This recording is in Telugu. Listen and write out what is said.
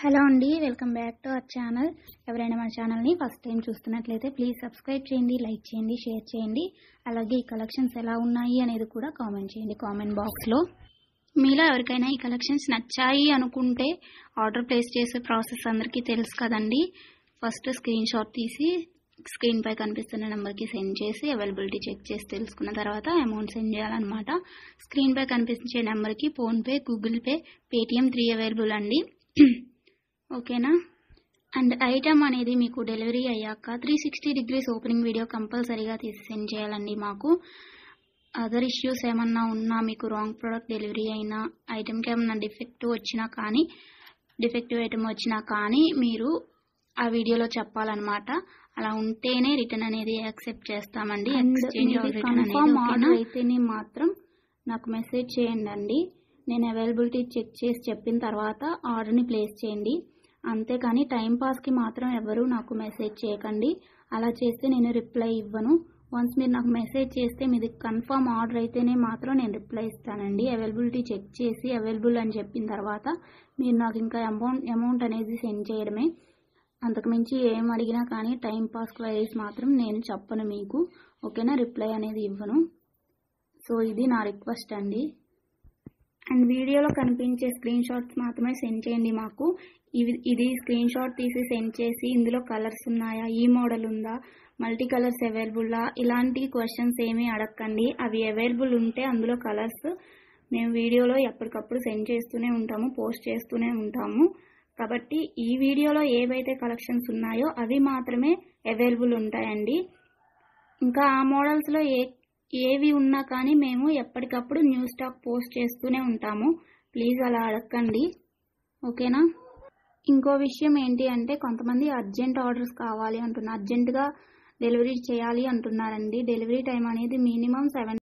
హలో అండి, welcome back to our channel. ఎవరైనా మన ఛానల్ని ఫస్ట్ టైం చూస్తున్నట్లయితే ప్లీజ్ సబ్స్క్రైబ్ చేయండి, లైక్ చేయండి, షేర్ చేయండి. అలాగే ఈ కలెక్షన్స్ ఎలా ఉన్నాయి అనేది కూడా కామెంట్ చేయండి కామెంట్ బాక్స్లో. మీలో ఎవరికైనా ఈ కలెక్షన్స్ నచ్చాయి అనుకుంటే ఆర్డర్ ప్లేస్ చేసే ప్రాసెస్ అందరికీ తెలుసు కదండి. ఫస్ట్ స్క్రీన్ షాట్ తీసి స్క్రీన్ పై కనిపిస్తున్న నెంబర్కి సెండ్ చేసి అవైలబిలిటీ చెక్ చేసి తెలుసుకున్న తర్వాత అమౌంట్ సెండ్ చేయాలన్నమాట. స్క్రీన్ పై కనిపించే నెంబర్కి PhonePe, Google pay, Paytm 3 available అండి. ఓకేనా. అండ్ ఐటమ్ అనేది మీకు డెలివరీ అయ్యాక 360 degrees ఓపెనింగ్ వీడియో కంపల్సరీగా తీసి సెండ్ చేయాలండి. మాకు అదర్ ఇష్యూస్ ఏమన్నా ఉన్నా, మీకు రాంగ్ ప్రోడక్ట్ డెలివరీ అయినా, ఐటమ్కి ఏమన్నా డిఫెక్టివ్ ఐటమ్ వచ్చినా కానీ మీరు ఆ వీడియోలో చెప్పాలన్నమాట. అలా ఉంటేనే రిటర్న్ అనేది యాక్సెప్ట్ చేస్తామండి. కన్ఫర్మ్ ఆర్డర్ అయితేనే మాత్రం నాకు మెసేజ్ చేయండి. నేను అవైలబిలిటీ చెక్ చేసి చెప్పిన తర్వాత ఆర్డర్ని ప్లేస్ చేయండి. అంతేకాని టైంపాస్కి మాత్రం ఎవరు నాకు మెసేజ్ చేయకండి. అలా చేస్తే నేను రిప్లై ఇవ్వను. వన్స్ మీరు నాకు మెసేజ్ చేస్తే మీది కన్ఫర్మ్ ఆర్డర్ అయితేనే మాత్రం నేను రిప్లై ఇస్తానండి. అవైలబిలిటీ చెక్ చేసి అవైలబుల్ అని చెప్పిన తర్వాత మీరు నాకు ఇంకా అమౌంట్ అనేది సెండ్ చేయడమే. అంతకుమించి ఏం అడిగినా కానీ టైంపాస్ క్వైరీస్ మాత్రం నేను చెప్పను మీకు. ఓకేనా, రిప్లై అనేది ఇవ్వను. సో ఇది నా రిక్వెస్ట్ అండి. అండ్ వీడియోలో కనిపించే స్క్రీన్ షాట్స్ మాత్రమే సెండ్ చేయండి మాకు. ఇది స్క్రీన్ షాట్ తీసి సెండ్ చేసి ఇందులో కలర్స్ ఉన్నాయా, ఈ మోడల్ ఉందా, మల్టీ కలర్స్ అవైలబుల్లా, ఇలాంటి క్వశ్చన్స్ ఏమీ అడగండి. అవి అవైలబుల్ ఉంటే అందులో కలర్స్ మేము వీడియోలో ఎప్పటికప్పుడు సెండ్ చేస్తూనే ఉంటాము, పోస్ట్ చేస్తూనే ఉంటాము. కాబట్టి ఈ వీడియోలో ఏవైతే కలెక్షన్స్ ఉన్నాయో అవి మాత్రమే అవైలబుల్ ఉంటాయండి. ఇంకా ఆ మోడల్స్లో ఏవి ఉన్నా కానీ మేము ఎప్పటికప్పుడు న్యూ స్టాక్ పోస్ట్ చేస్తూనే ఉంటాము. ప్లీజ్ అలా అడగండి. ఓకేనా. ఇంకో విషయం ఏంటి అంటే, కొంతమంది అర్జెంట్ ఆర్డర్స్ కావాలి అంటున్నారు, అర్జెంటుగా డెలివరీ చేయాలి అంటున్నారండి. డెలివరీ టైం అనేది మినిమం 7